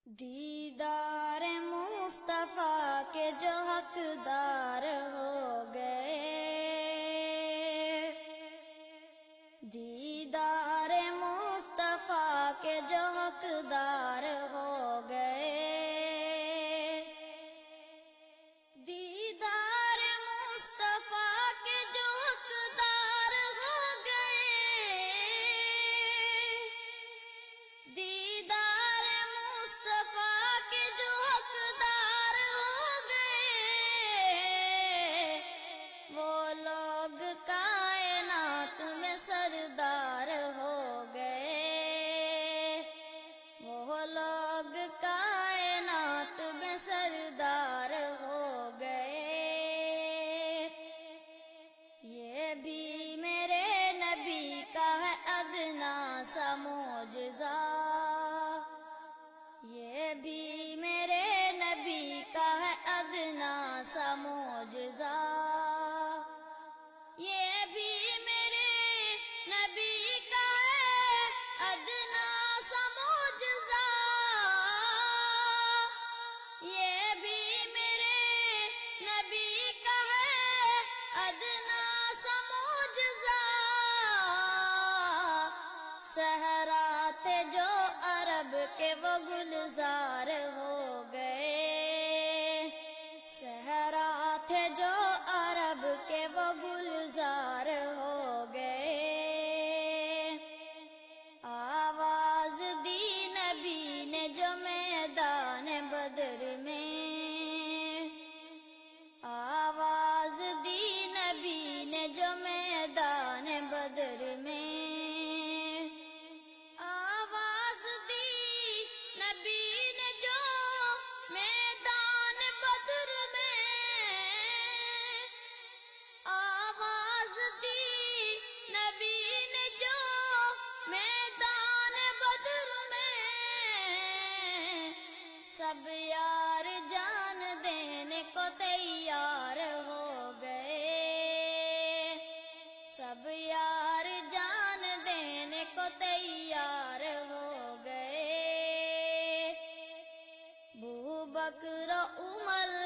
دیدار مصطفیٰ کے جو حقدار ہو گئے، دیدار مصطفیٰ کے جو حقدار ہو گئے، دیدار مصطفیٰ کے جو حقدار ہو گئے، دیدار مصطفیٰ کے جو حقدار ہو گئے، وہ لوگ کائنات میں سردار ہو گئے، وہ لوگ کائنات میں سردار ہو گئے۔ یہ بھی میرے نبی کا ہے ادنا سا معجزہ، یہ بھی میرے نبی کا ہے ادنا سا معجزہ، یہ بھی میرے نبی کا ہے ادنا سا معجزہ، یہ بھی میرے نبی کا ہے ادنا سا معجزہ۔ صحرا تھے جو عرب کے وہ گلزار ہو گئے، صحرا تھے جو عرب کے وہ گلزار ہو گئے۔ آواز دی نبی نے جو میدان بدر میں، آواز دی نبی نے جو میدان بدر میں، آواز دی نبی نے جو میدان بدر میں، آواز دی نبی نے جو میدان بدر میں، سب یار جان دینے کو تیار ہو گئے، سب یار جان دینے کو تیار ہو گئے۔ ابو بکر و عمر